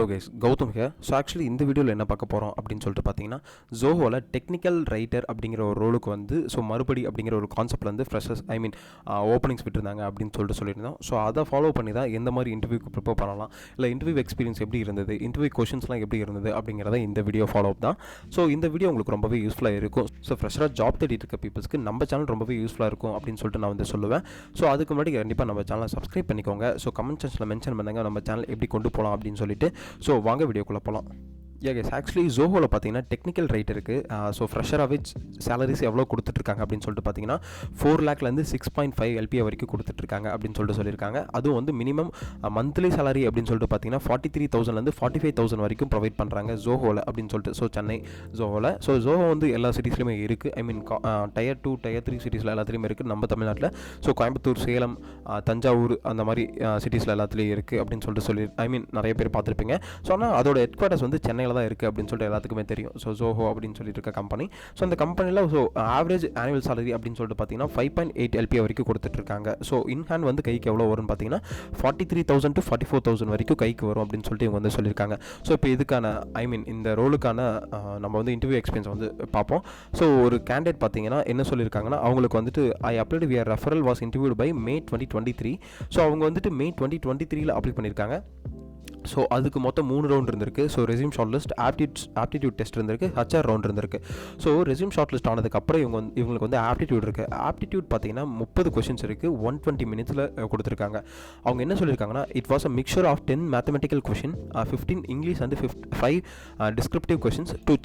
Hello guys, Gautam here. So actually இந்த வீடியோவில் என்ன பார்க்க போகிறோம் அப்படின்னு சொல்லிட்டு பார்த்தீங்கன்னா, ஜோஹோவில் டெக்னிக்கல் ரைட்டர் அப்படிங்கிற ஒரு ரோலுக்கு வந்து மறுபடி அப்படிங்கிற ஒரு கான்செப்ட் வந்து ஃப்ரெஷர்ஸ் ஓப்பனிங்ஸ் விட்டுருந்தாங்க அப்படின்னு சொல்லியிருந்தோம். ஸோ அதை ஃபாலோ பண்ணி தான் எந்த மாதிரி இன்டர்வியூக்கு ப்ரிப்பேர் பண்ணலாம், இல்லை இன்டர்வியூ எக்ஸ்பீரியன்ஸ் எப்படி இருந்தது, இன்டர்வியூ கொஷின்ஸ்லாம் எப்படி இருந்தது அப்படிங்கிறத இந்த வீடியோ ஃபாலோ அப் தான். ஸோ இந்த வீடியோ உங்களுக்கு ரொம்பவே யூஸ்ஃபுல்லாக இருக்கும். ஸோ ஃப்ரெஷராக ஜாப் தேடிட்டு இருக்க பீப்புள்ஸ்க்கு நம்ம சேனல் ரொம்பவே யூஸ்ஃபுல்லாக இருக்கும் அப்படின்னு சொல்லிட்டு நான் வந்து சொல்லுவேன். ஸோ அதுக்கு முன்னாடி கண்டிப்பாக நம்ம சேனலை சப்ஸ்கிரைப் பண்ணிக்கோங்க. ஸோ கமெண்ட் செக்ஷனில் மென்ஷன் பண்ணுங்கள் நம்ம சேனல் எப்படி கொண்டு போகலாம் அப்படின்னு சொல்லிட்டு. ஸோ வாங்க வீடியோக்குள்ளே போகலாம். கைஸ், ஆக்சுவலி ஜோஹோவில் பார்த்தீங்கன்னா டெக்னிக்கல் ரைட்டருக்கு ஃப்ரெஷராகவே சேலரிஸ் எவ்வளோ கொடுத்துட்ருக்காங்க அப்படின்னு சொல்லிட்டு பார்த்தீங்கன்னா 4 lakhலேருந்து 6.5 LPA வரைக்கும் கொடுத்துட்ருக்காங்க அப்படின்னு சொல்லியிருக்காங்க. அதுவும் வந்து மினிமம் மந்த்லி சேலரி அப்படின்னு சொல்லிட்டு பார்த்தீங்கன்னா 43,000லேருந்து 45,000 வரைக்கும் ப்ரொவைட் பண்ணுறாங்க ஜோஹோவில் அப்படின்னு சொல்லிட்டு. ஸோ சென்னை ஜோஹோவில். ஸோ ஜோஹோ வந்து எல்லா சிட்டிஸ்லையுமே இருக்குது. Tier 2 Tier 3 சிட்டிஸில் எல்லாத்துலேயுமே இருக்குது நம்ம தமிழ்நாட்டில். ஸோ கோயம்புத்தூர், சேலம், தஞ்சாவூர் அந்த மாதிரி சிட்டிஸில் எல்லாத்துலேயும் இருக்குது அப்படின்னு சொல்லிட்டு நிறைய பேர் பார்த்துருப்பீங்க. ஸோ ஆனால் அதோட ஹெட் குவார்ட்டர்ஸ் வந்து சென்னையில் தான் இருக்குது அப்படின்னு சொல்லிட்டு எல்லாத்துக்குமே தெரியும். ஸோ ஜோஹோ அப்படின்னு சொல்லிட்டு இருக்க கம்பெனி. ஸோ அந்த கம்பெனியில் ஆவரேஜ் ஆனுவல் சேலரி அப்படின்னு சொல்லிட்டு பார்த்தீங்கன்னா 5.8 LPA வரைக்கும் கொடுத்துட்ருக்காங்க. ஸோ இன் ஹேண்ட் வந்து கைக்கு எவ்வளோ வரும்னு பார்த்தீங்கன்னா 43,000 to 44,000 வரைக்கும் கைக்கு வரும் அப்படின்னு சொல்லிட்டு இவங்க வந்து சொல்லியிருக்காங்க. ஸோ இப்போ இதுக்கான இந்த ரோலுக்கான நம்ம வந்து இன்டர்வியூ எக்ஸ்பீரியன்ஸ் வந்து பார்ப்போம். ஸோ ஒரு கேண்டிடேட் பார்த்தீங்கன்னா என்ன சொல்லியிருக்காங்கன்னா, அவங்களுக்கு வந்துட்டு I applied via referral was interviewed by May 2023. So அவங்க வந்துட்டு May 2023 அப்ளை பண்ணியிருக்காங்க. ஸோ அதுக்கு மொத்தம் 3 ரவுண்ட் இருந்திருக்கு. So resume short list, aptitude test இருந்திருக்கு, HR ரவுண்ட் இருந்திருக்கு. ஸோ ரெஸ்யூம் ஷார்ட் லிஸ்ட் ஆனதுக்கப்புறம் இவங்களுக்கு வந்து ஆப்டிடியூட் இருக்குது. ஆப்டிடியூட் பார்த்தீங்கன்னா 30 கொஷின்ஸ் இருக்குது. 120 மினிட்ஸில் கொடுத்துருக்காங்க. அவங்க என்ன சொல்லியிருக்காங்கன்னா, it was a mixture of 10 mathematical question, 15 English and 5 descriptive questions to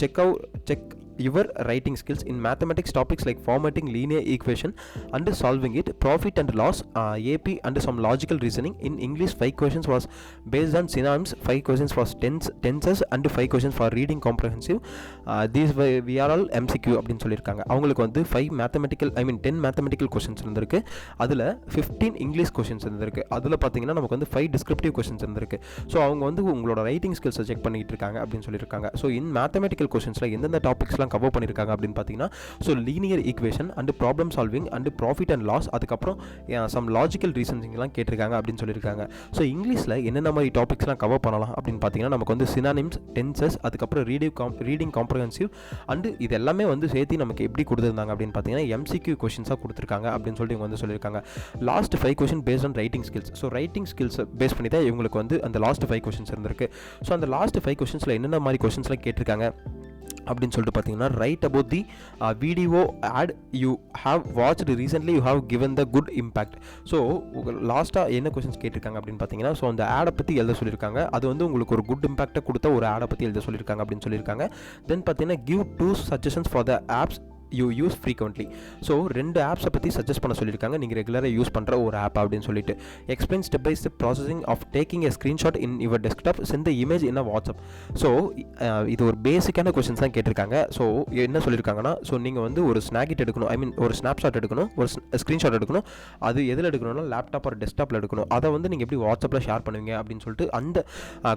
check your writing skills in mathematics topics like formatting linear equation and solving it, profit and loss, AP and some logical reasoning. In English 5 questions was based on synonyms, 5 questions was tenses and 5 questions for reading comprehensive. These we are all MCQ அப்படின்னு சொல்லியிருக்காங்க. அவங்களுக்கு வந்து 10 mathematical questions இருந்திருக்கு. அதில் 15 English questions இருந்திருக்கு. அதில் பார்த்தீங்கன்னா நமக்கு வந்து 5 டிஸ்கிரிப்டிவ் கொஷின்ஸ் இருந்திருக்கு. ஸோ அவங்க வந்து உங்களோட ரைட்டிங் ஸ்கில்ஸை செக் பண்ணிட்டு இருக்காங்க அப்படின்னு சொல்லியிருக்காங்க. ஸோ இன் மேத்தமெட்டிக்கல் கொஷின்ஸில் எந்தெந்த டாபிக்ஸ்லாம் கவர் பண்ணியிருக்காங்க அப்படின்னு பார்த்தீங்கன்னா, so linear equation and problem solving and profit and loss, அதுக்கப்புறம் சம் லாஜிக்கல் ரீசனிங்லாம் கேட்டிருக்காங்க அப்படின்னு சொல்லியிருக்காங்க. ஸோ இங்கிலீஷில் என்னென்ன மாதிரி டாபிக்ஸ்லாம் கவர் பண்ணலாம் அப்படின்னு பார்த்தீங்கன்னா, நமக்கு வந்து சினானிம்ஸ், டென்சஸ், அதுக்கப்புறம் ரீடிங் காம்ப்ரஹென்சிவ் அண்டு இது எல்லாமே வந்து சேர்த்து நமக்கு எப்படி கொடுத்துருந்தாங்க அப்படின்னு பார்த்தீங்கன்னா MCQ கொஷின்ஸாக கொடுத்துருக்காங்க அப்படின்னு சொல்லிட்டு இவங்க வந்து சொல்லியிருக்காங்க. Last 5 question based on writing skills. So writing skills base பண்ணி தான் இவங்களுக்கு வந்து அந்த லாஸ்ட் 5 கொஷின்ஸ் இருந்திருக்கு. ஸோ அந்த லாஸ்ட் 5 கொஷின்ஸில் என்னென்ன மாதிரி கொஷின்ஸ்லாம் கேட்டிருக்காங்க அப்படின்னு சொல்லிட்டு பார்த்தீங்கன்னா, write about the video ad you have watched recently, you have given the good impact. So லாஸ்ட்டாக என்ன கொஸ்டின்ஸ் கேட்டிருக்காங்க அப்படின்னு பார்த்தீங்கன்னா, ஸோ அந்த ஆடை பற்றி எழுத சொல்லியிருக்காங்க. அது வந்து உங்களுக்கு ஒரு குட் இம்பாக்டை கொடுத்த ஒரு ஆடை பற்றி எழுத சொல்லியிருக்காங்க அப்படின்னு சொல்லியிருக்காங்க. தென் பார்த்தீங்கன்னா, give 2 suggestions for the apps you use frequently. So 2 ஆப்ஸை பற்றி சஜஸ்ட் பண்ண சொல்லியிருக்காங்க, நீங்கள் ரெகுலராக யூஸ் பண்ணுற ஒரு ஆப் அப்படின்னு சொல்லிட்டு. Explain step by step processing of taking a screenshot in your desktop, send the image in WhatsApp. So இது ஒரு பேசிக்கான கொஸ்டின்ஸ் தான் கேட்டிருக்காங்க. ஸோ என்ன சொல்லியிருக்காங்கன்னா, ஸோ நீங்கள் வந்து ஒரு ஸ்னாகிட் எடுக்கணும், ஒரு ஸ்னாப்ஷாட் எடுக்கணும், ஒரு ஸ்க்ரீன்ஷாட் எடுக்கணும். அது எதில் எடுக்கணும்னா லேப்டாப் ஒரு டெஸ்க்டாப்பில் எடுக்கணும். அதை வந்து நீங்கள் எப்படி வாட்ஸ்அப்பில் ஷேர் பண்ணுவீங்க அப்படின்னு சொல்லிட்டு அந்த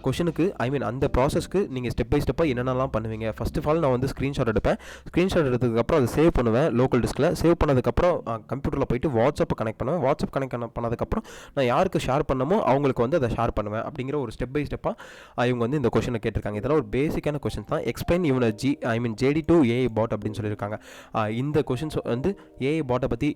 கொஷனுக்கு அந்த ப்ராசஸ்க்கு நீங்கள் ஸ்டெப் பை ஸ்டெப்பாக என்னென்னலாம் பண்ணுவீங்க. ஃபர்ஸ்ட் ஆஃப் ஆல் நான் வந்து ஸ்க்ரீன்ஷாட் எடுப்பேன். ஸ்க்ரீன்ஷாட் எடுத்ததுக்கப்புறம் அதை சேவ் பண்ணுவேன் லோக்கல் டிஸ்கில். சேவ் பண்ணதுக்கப்புறம் கம்ப்யூட்டரில் போயிட்டு வாட்ஸ்அப் கனெக்ட் பண்ணுவேன். வாட்ஸ்அப் கனெக்ட் பண்ணதுக்கப்புறம் நான் யாருக்கு ஷேர் பண்ணமோ அவங்களுக்கு வந்து அதை ஷேர் பண்ணுவேன் அப்படிங்கிற ஒரு ஸ்டெப் பை ஸ்டெப்பாக இவங்க வந்து இந்த கொஷனை கேட்டிருக்காங்க. இதெல்லாம் ஒரு பேசிக்கான கொஷின்ஸ் தான். Explain your JD to AI bot அப்படின்னு சொல்லியிருக்காங்க. இந்த கொஷின்ஸ் வந்து AI பாட்டை பற்றி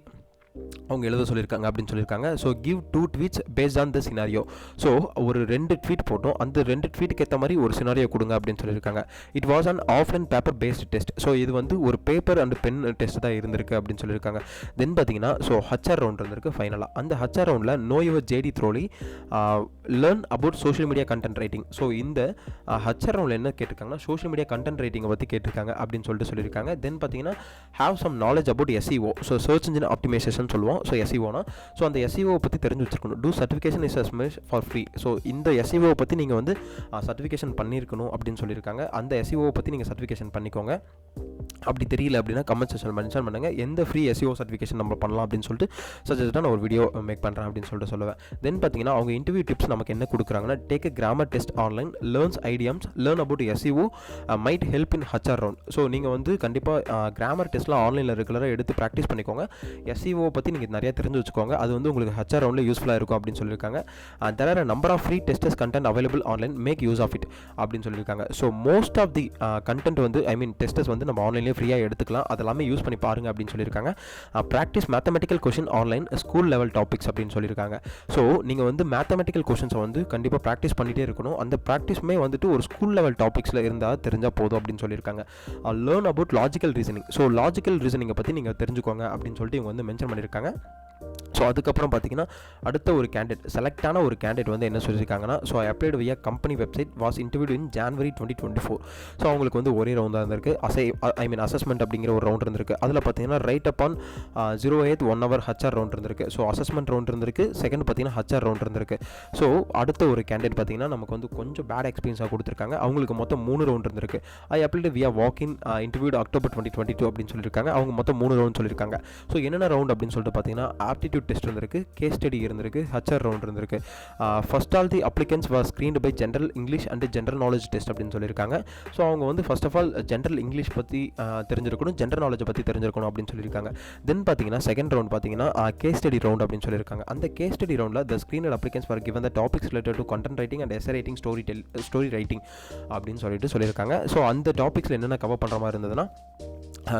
அவங்க எழுத சொல்லியிருக்காங்க அப்படின்னு சொல்லியிருக்காங்க. So give 2 tweets based on the scenario. So ஒரு 2 ட்வீட் போட்டோம், அந்த 2 ட்வீட்டுக்கு ஏற்ற மாதிரி ஒரு சினாரியோ கொடுங்க அப்படின்னு சொல்லியிருக்காங்க. It was an offline paper based test. So இது வந்து ஒரு பேப்பர் அண்ட் பென் டெஸ்ட் தான் இருந்திருக்கு அப்படின்னு சொல்லியிருக்காங்க. தென் பார்த்தீங்கன்னா, ஸோ HR ரவுண்ட் இருந்திருக்கு ஃபைனலாக. அந்த HR ரவுண்டில் know your JD thoroughly, learn about social media content writing. So இந்த HR ரவுண்டில் என்ன கேட்டிருக்காங்கன்னா, சோஷியல் மீடியா கண்டென்ட் ரைட்டிங்கை பற்றி கேட்டிருக்காங்க அப்படின்னு சொல்லிட்டு சொல்லியிருக்காங்க. தென் பார்த்தீங்கன்னா, have some knowledge about SEO. So search engine optimisation சொல்லுவோம். ஸோ SEOனா, ஸோ அந்த SEO பற்றி தெரிஞ்சு வச்சிருக்கணும். டூ சர்டிஃபிகேஷன் இஸ் அஸ்மெஷ் ஃபார் ஃப்ரீ. ஸோ இந்த SEO பற்றி நீங்கள் வந்து சர்டிஃபிகேஷன் பண்ணியிருக்கணும் அப்படின்னு சொல்லியிருக்காங்க. அந்த SEO பற்றி நீங்கள் சர்டிஃபிகேஷன் பண்ணிக்கோங்க. அப்படி தெரியல அப்படின்னா கமெண்ட் செக்ஷன் மென்ஷன் பண்ணுங்கள், எந்த ஃப்ரீ SEO சர்டிஃபிகேஷன் நம்ம பண்ணலாம் அப்படின்னு சொல்லிட்டு சஜஸ்ட்டாக நான் ஒரு வீடியோ மேக் பண்ணுறேன் அப்படின்னு சொல்லிட்டு சொல்லுவேன். தென் பார்த்தீங்கன்னா, அவங்க இன்டர்வியூ டிப்ஸ் நமக்கு என்ன கொடுக்குறாங்கன்னா, take a grammar test online, learns ஐடியம்ஸ், learn about SEO, might help in HR round. So நீங்கள் வந்து கண்டிப்பாக கிராமர் டெஸ்ட்லாம் ஆன்லைனில் ரெகுலராக எடுத்து ப்ராக்டிஸ் பண்ணிக்கோங்க. SEO பற்றி நீங்கள் நிறையா தெரிஞ்சு வச்சுக்கோங்க, அது வந்து உங்களுக்கு ஹச்ஆர் ரவுண்டில் யூஸ்ஃபுல்லாக இருக்கும் அப்படின்னு சொல்லியிருக்காங்க. There are number of free testers content available online, make use of it அப்படின்னு சொல்லியிருக்காங்க. So most of the content வந்து டெஸ்டர்ஸ் வந்து நம்ம ஆன்லைன்லேயே ஃப்ரீயாக எடுத்துக்கலாம், அதெல்லாமே யூஸ் பண்ணி பாருங்க அப்படின்னு சொல்லியிருக்காங்க. Practice mathematical question online school level topics அப்படின்னு சொல்லியிருக்காங்க. ஸோ நீங்கள் வந்து மேத்தமெட்டிக்கல் கொஷின்ஸை வந்து கண்டிப்பாக ப்ராக்டிஸ் பண்ணிகிட்டே இருக்கணும். அந்த ப்ராக்டிஸுமே வந்துட்டு ஒரு ஸ்கூல் லெவல் டாபிக்ஸில் இருந்தால் தெரிஞ்சால் போதும் அப்படின்னு சொல்லியிருக்காங்க. Learn about logical reasoning. So logical ரீசனிங்கை பற்றி நீங்கள் தெரிஞ்சுக்கோங்க அப்படின்னு சொல்லிட்டு இவங்க வந்து மென்ஷன் பண்ணியிருக்காங்க. ஸோ அதுக்கப்புறம் பார்த்தீங்கன்னா அடுத்த ஒரு செலக்டான ஒரு கேண்டிடேட் வந்து என்ன சொல்லியிருக்காங்கன்னா, ஸோ ஐ அப்ளைட் வியா company website was interviewed in January 2024. So அவங்களுக்கு வந்து ஒரே ரவுண்டாக இருந்திருக்கு. அசஸ்மெண்ட் அப்படிங்கிற ஒரு ரவுண்ட் இருந்திருக்கு. அதில் பார்த்தீங்கன்னா right up on 08 1 hour HR round இருந்திருக்கு. ஸோ அசஸ்மெண்ட் ரவுண்ட் இருந்திருக்கு. செகண்ட் பார்த்தீங்கன்னா ஹச்ஆர் ரவுண்ட் இருந்திருக்கு. ஸோ அடுத்த ஒரு கேண்டிடேட் பார்த்தீங்கன்னா நமக்கு வந்து கொஞ்சம் பேட் எக்ஸ்பீரியன்ஸாக கொடுத்துருக்காங்க. அவங்களுக்கு மொத்தம் 3 ரவுண்ட் இருந்திருக்கு. ஐ அப்ளைட் வியா வாக்கின் இன்டர்வியூட் அக்டோபர் 2022 அப்படின்னு சொல்லியிருக்காங்க. அவங்க மொத்தம் 3 ரவுண்ட் சொல்லியிருக்காங்க. ஸோ என்னென்ன ரவுண்ட் அப்படின்னு சொல்லிட்டு பார்த்தீங்கன்னா ஆப்டிடியூட் டெஸ்ட் இருந்திருக்கு, கேஸ் ஸ்டடி இருந்திருக்கு, ஹச்ஆர் ரவுண்ட் இருந்திருக்கு. First all the applicants was screened by general English and general knowledge test அப்படின்னு சொல்லியிருக்காங்க. ஸோ அவங்க வந்து first of all general English பற்றி தெரிஞ்சிருக்கணும், ஜென்ரல் நாலேஜை பற்றி தெரிஞ்சிருக்கணும் அப்படின்னு சொல்லியிருக்காங்க. தென் பார்த்தீங்கன்னா செகண்ட் ரவுண்ட் பார்த்தீங்கன்னா கேஸ் ஸ்டடி ரவுண்ட் அப்படின்னு சொல்லியிருக்காங்க. அந்த கேஸ் ஸ்டடி ரவுண்டில் the screened applicants for given the topics related to content writing and essay writing, story writing அப்படின்னு சொல்லியிருக்காங்க. ஸோ அந்த டாபிக்ஸில் என்னென்ன கவர் பண்ணுற மாதிரி இருந்ததுன்னா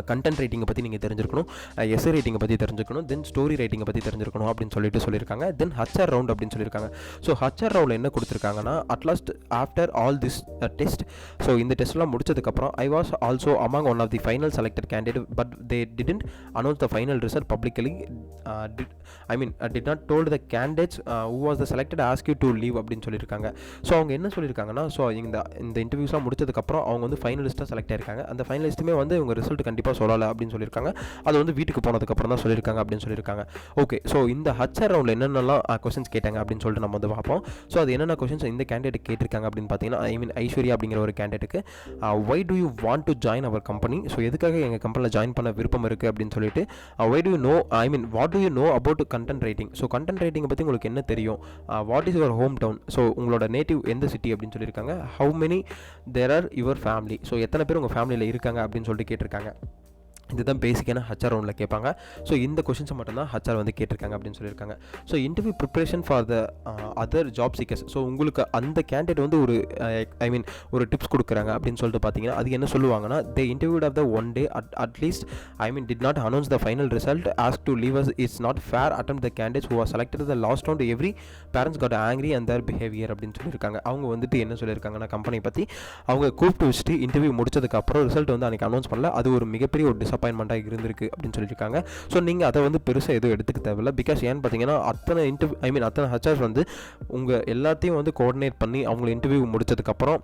கண்டென்ட் ரைட்டிங்கை பற்றி நீங்கள் தெரிஞ்சிருக்கணும், எஸ்ஏ ரைட்டிங்கை பற்றி தெரிஞ்சுக்கணும், தென் ஸ்டோரி ரைட்டிங்கை பற்றி தெரிஞ்சிருக்கணும் அப்படின்னு சொல்லியிருக்காங்க. தென் ஹச்ஆர் ரவுண்ட் அப்படின்னு சொல்லியிருக்காங்க. ஸோ ஹச்ஆர் ரவுண்டில் என்ன கொடுத்துருக்காங்கன்னா, at last after all this test, so இந்த டெஸ்ட்லாம் முடிச்சதுக்கப்புறம் I was also among one of the final selected candidate but they didn't announce the final result publicly, did not told the candidates who was the selected ask you to leave அப்படின்னு சொல்லியிருக்காங்க. So அவங்க என்ன சொல்லியிருக்காங்கன்னா, so இந்த இன்டர்வியூஸ்லாம் முடிச்சதுக்கப்புறம் அவங்க வந்து ஃபைனலிஸ்ட்டாக select ஆயிருக்காங்க. அந்த ஃபைனலிஸ்ட்டுமே வந்து இவங்க ரிசல்ட் கண்டிப்பாக சொல்லலை அப்படின்னு சொல்லியிருக்காங்க. அது வந்து வீட்டுக்கு போனதுக்கப்புறம் தான் சொல்லியிருக்காங்க அப்படின்னு சொல்லியிருக்காங்க. ஓகே, ஸோ இந்த ஹச்ஆர் ரவுண்டில் என்னென்னலாம் கொஸ்டின்ஸ் கேட்டாங்க அப்படின்னு சொல்லிட்டு நம்ம வந்து பார்ப்போம். ஸோ அது என்னென்ன கொஸ்டின்ஸ் இந்த கேண்டிடேட் கேட்டிருக்காங்க அப்படின்னு பார்த்தீங்கன்னா, ஐஸ்வர்யா அப்படிங்கிற ஒரு கேண்டிடேட்டுக்கு why do you want to join our company, so எதுக்காக எங்கள் கம்பெனியில் ஜாயின் பண்ண விருப்பம் இருக்குது அப்படின்னு சொல்லிட்டு, why do you know what do you know about content writing, so content ரைட்டிங்கை பற்றி உங்களுக்கு என்ன தெரியும், what is your home town, so உங்களோட நேட்டிவ் எந்த சிட்டி அப்படின்னு சொல்லியிருக்காங்க, how many there are your family, so எத்தனை பேர் உங்கள் ஃபேமிலியில் இருக்காங்க அப்படின்னு சொல்லிட்டு கேட்டிருக்காங்க. இதுதான் பேசிக்கான ஹச்ஆர் ரவுண்டில் கேட்பாங்க. ஸோ இந்த கொஷின்ஸை மட்டும்தான் ஹச்ஆர் வந்து கேட்டிருக்காங்க அப்படின்னு சொல்லியிருக்காங்க. So interview preparation for the other job seekers, so உங்களுக்கு அந்த கேண்டிடேட் வந்து ஒரு டிப்ஸ் கொடுக்குறாங்க அப்படின்னு சொல்லிட்டு பார்த்தீங்கன்னா, அது என்ன சொல்லுவாங்கன்னா, they interviewed of the one day at least did not announce the final result, ask to leave us, it's not fair at them the candidates who are selected the last round, every parents got angry and their behaviour அப்படின்னு சொல்லியிருக்காங்க. அவங்க வந்துட்டு என்ன சொல்லியிருக்காங்கன்னா, company பற்றி அவங்க கூப்பிட்டு வச்சுட்டு இன்டர்வியூ முடிச்சதுக்கப்புறம் ரிசல்ட் வந்து அன்றைக்கி அனௌன்ஸ் பண்ணல, அது ஒரு மிகப்பெரிய ஒரு டிசப்பாயின்மெண்ட்டாக இருந்திருக்கு அப்படின்னு சொல்லியிருக்காங்க. ஸோ நீங்கள் அதை வந்து பெருசாக எதுவும் எடுத்துக்க தேவையில்ல. பிகாஸ் ஏன்னு பார்த்தீங்கன்னா, அத்தனை ஹச்ஆர்ஸ் வந்து உங்கள் எல்லாத்தையும் வந்து கோஆர்டினேட் பண்ணி அவங்களை இன்டர்வியூ முடிச்சதுக்கப்புறம்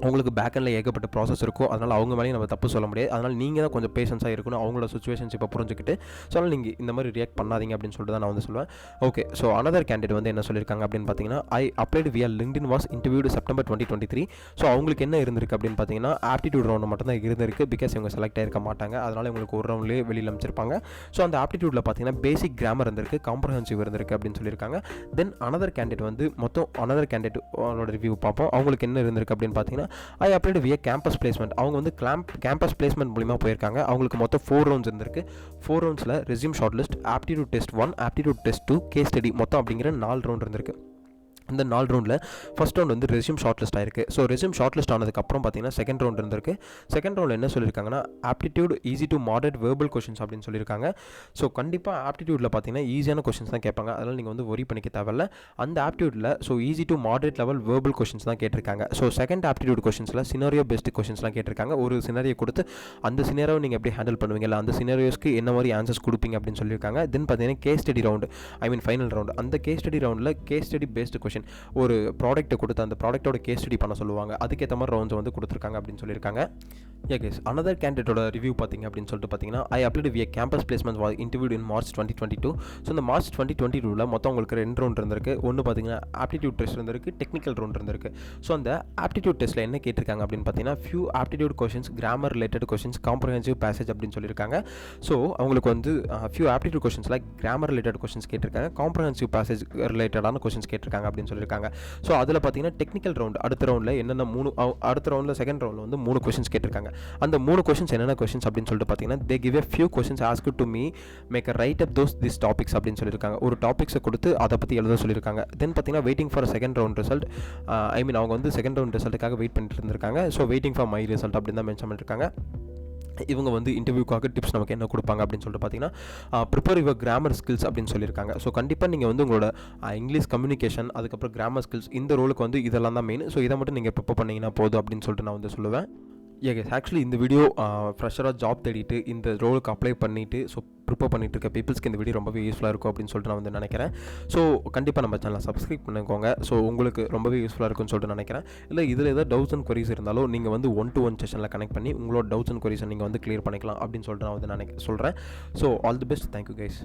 அவங்களுக்கு பேக்கெண்டில் ஏகப்பட்ட ப்ராசஸ் இருக்கும். அதனால் அவங்க மேலேயும் நம்ம தப்பு சொல்ல முடியாது. அதனால் நீங்கள் தான் கொஞ்சம் பேஷன்ஸாக இருக்கணும், அவங்களோட சுச்சுவேஷன்ஸ் இப்போ புரிஞ்சுக்கிட்டு. ஸோ அதனால் நீங்கள் இந்த மாதிரி ரியாக்ட் பண்ணாதீங்க அப்படின்னு சொல்லிட்டு தான் நான் வந்து சொல்லுவேன். ஓகே, ஸோ அனதர் கேண்டிடேட் வந்து என்ன சொல்லியிருக்காங்க அப்படின்னு பார்த்தீங்கன்னா, ஐ அப்ளைடு வியா LinkedIn was interviewed September 2023. So அவங்களுக்கு என்ன இருந்திருக்கு அப்படின்னு பார்த்தீங்கன்னா, ஆப்டிடியூட் ரவுண்டு மட்டும் தான் இருந்திருக்கு. பிகாஸ் இவங்க செலக்ட் ஆகிருக்க மாட்டாங்க, அதனால் இவங்களுக்கு ஒரு ரவுண்ட்லேயே வெளியில் அமைச்சிருப்பாங்க. ஸோ அந்த ஆப்டிடியூட்டில் பார்த்தீங்கன்னா பேசிக் கிராமர் இருந்திருக்கு, காம்ப்ரஹென்சிவ் இருந்திருக்கு அப்படின்னு சொல்லியிருக்காங்க. தென் அனதர் கேண்டிடேட் வந்து அனதர் கேண்டிடேட் ரிவ்யூ பார்ப்போம். அவங்களுக்கு என்ன இருந்திருக்கு அப்படின்னு பார்த்தீங்கன்னா, I applied via campus placement. அவங்க வந்து கேம்பஸ் பிளேஸ்மெண்ட் மூலிமா போயிருக்காங்க. அவங்களுக்கு மொத்தம் 4 ரவுண்ட்ஸ் இருந்திருக்கு. 4 ரவுண்ட்ஸில் resume short list, aptitude test 1, aptitude test 2, case study மொத்தம் அப்படிங்கிற 4 ரவுண்ட் இருந்திருக்கு. இந்த 4 ரவுண்டில் ஃபஸ்ட் ரவுண்ட் வந்து ரெஸ்யூம் ஷார்ட் லிஸ்ட் ஆயிருக்கு. ஸோ ரெஸ்யூம் ஷார்ட் லிஸ்ட் ஆனதுக்கப்புறம் பார்த்தீங்கன்னா செகண்ட் ரவுண்ட் இருந்திருக்கு. செகண்ட் ரவுண்டில் என்ன சொல்லியிருக்காங்கன்னா, aptitude easy to moderate verbal questions அப்படின்னு சொல்லியிருக்காங்க. ஸோ கண்டிப்பாக ஆப்டிடியூடில் பார்த்தீங்கன்னா ஈஸியான கொஷின்ஸ் தான் கேட்பாங்க, அதனால் நீங்கள் வந்து ஒரி பண்ணிக்க தேவையில்ல. அந்த ஆப்டிடியூடில் so easy to moderate level verbal questions தான் கேட்டிருக்காங்க. ஸோ செகண்ட் ஆப்டிடியூட் கொஷின்ஸில் சினாரியோ பேஸ்டு கொஷின்ஸ்லாம் கேட்டிருக்காங்க. ஒரு சினாரியோ கொடுத்து அந்த சினாரியோ நீங்கள் எப்படி ஹேண்டில் பண்ணுவீங்க, அந்த சினாரியோஸ்க்கு என்ன மாதிரி ஆன்சர்ஸ் கொடுப்பீங்க அப்படின்னு சொல்லியிருக்காங்க. தென் பார்த்தீங்கன்னா case study round, final round. அந்த கேஸ் ஸ்டடி ரவுண்டில் கேஸ் ஸ்டடி பேஸ்டு கொஷின், ஒரு ப்ராடக்ட்டை கொடுத்து அந்த ப்ராடக்ட்டோட கேஸ் ஸ்டடி பண்ண சொல்லுவாங்க. அதுக்கேற்ற மாதிரி ரவுண்ட்ஸ் வந்து கொடுத்துருக்காங்க அப்படின்னு சொல்லியிருக்காங்க. கேஸ் அனதர் கேண்டிடேட்டோட ரிவ்யூ பார்த்தீங்க அப்படின்னு சொல்லிட்டு பார்த்தீங்கன்னா, I applied via campus placement was interviewed in March 2022. So இந்த மார்ச் 2022 மொத்தம் உங்களுக்கு 2 ரவுண்ட் இருந்திருக்கு. ஒன்று பார்த்தீங்கன்னா ஆப்டிடியூட் டெஸ்ட் இருந்திருக்கு, டெக்னிக்கல் ரவுண்ட் இருந்திருக்கு. ஸோ அந்த ஆப்டிடியூட் டெஸ்ட்டில் என்ன கேட்டிருக்காங்க அப்படின்னு பார்த்தீங்கன்னா, few aptitude questions, grammar related questions, comprehensive passage அப்படின்னு சொல்லியிருக்காங்க. ஸோ அவங்களுக்கு வந்து ஃபியூ ஆப்டிடியூட் கொஷின்ஸில் கிராமர் ரிலேட்டட் கொஷின்ஸ் கேட்டிருக்காங்க, காம்ப்ரஹென்சிவ் பேசேஜ் ரிலேட்டடான கொஷின்ஸ் கேட்டிருக்காங்க அப்படின்னு அப்படின்னு சொல்லியிருக்காங்க. ஸோ அதில் பார்த்தீங்கன்னா டெக்னிக்கல் ரவுண்ட் அடுத்த ரவுண்டில் என்னென்ன அடுத்த ரவுண்டில் செகண்ட் ரவுண்டில் வந்து 3 கொஷின்ஸ் கேட்டிருக்காங்க. அந்த 3 கொஷின்ஸ் என்னென்ன கொஷின்ஸ் அப்படின்னு சொல்லிட்டு பார்த்தீங்கன்னா they give a few questions ask to me make a write up this topics அப்படின்னு சொல்லியிருக்காங்க. ஒரு டாபிக்ஸை கொடுத்து அதை பற்றி எழுத சொல்லியிருக்காங்க. தென் பார்த்தீங்கன்னா waiting for second round result. I mean அவங்க வந்து செகண்ட் ரவுண்ட் ரிசல்ட்டுக்காக வெயிட் பண்ணிட்டு இருந்திருக்காங்க. So waiting for my result அப்படின்னு தான் மென்ஷன் பண்ணியிருக்காங்க. இவங்க வந்து இன்டர்வியூக்காக டிப்ஸ் நமக்கு என்ன கொடுப்பாங்க அப்படின்னு சொல்லிட்டு பார்த்தீங்கன்னா ப்ரிப்பேர் யுவர் கிராமர் ஸ்கில்ஸ் அப்படின்னு சொல்லியிருக்காங்க. ஸோ கண்டிப்பாக நீங்கள் வந்து உங்களோட இங்கிலீஷ் கம்யூனிகேஷன் அதுக்கப்புறம் கிராமர் ஸ்கில்ஸ் இந்த ரோலுக்கு வந்து இதெல்லாம் தான் மெயின். ஸோ இதை மட்டும் நீங்கள் ப்ரிப்பேர் பண்ணிங்கன்னா போதும் அப்படின்னு சொல்லிட்டு நான் வந்து சொல்லுவேன். எஸ் ஆக்சுவலி இந்த வீடியோ ஃப்ரெஷராக ஜாப் தேடிட்டு இந்த ரோலுக்கு அப்ளை பண்ணிவிட்டு ஸோ ப்ரிப்பேர் பண்ணிட்டு இருக்க பீப்புள்ஸ்க்கு இந்த வீடியோ ரொம்பவே யூஸ்ஃபுல்லாக இருக்கும் அப்படின்னு சொல்லிட்டு நான் வந்து நினைக்கிறேன். ஸோ கண்டிப்பாக நம்ம சேனலை சப்ஸ்கிரைப் பண்ணிக்கோங்க. ஸோ உங்களுக்கு ரொம்பவே யூஸ்ஃபுல்லாக இருக்கும்னு சொல்லிட்டு நினைக்கிறேன். இல்லை இதில் ஏதாவது டவுட்ஸ் அண்ட் கொரிஸ் இருந்தாலும் நீங்கள் வந்து 1-to-1 செஷனில் கனெக்ட் பண்ணி உங்களோட டவுட்ஸ் அண்ட் கொரிஸை நீங்கள் வந்து கிளியர் பண்ணிக்கலாம் அப்படின்னு சொல்லிட்டு நான் வந்து சொல்கிறேன். So all the best. Thank you guys.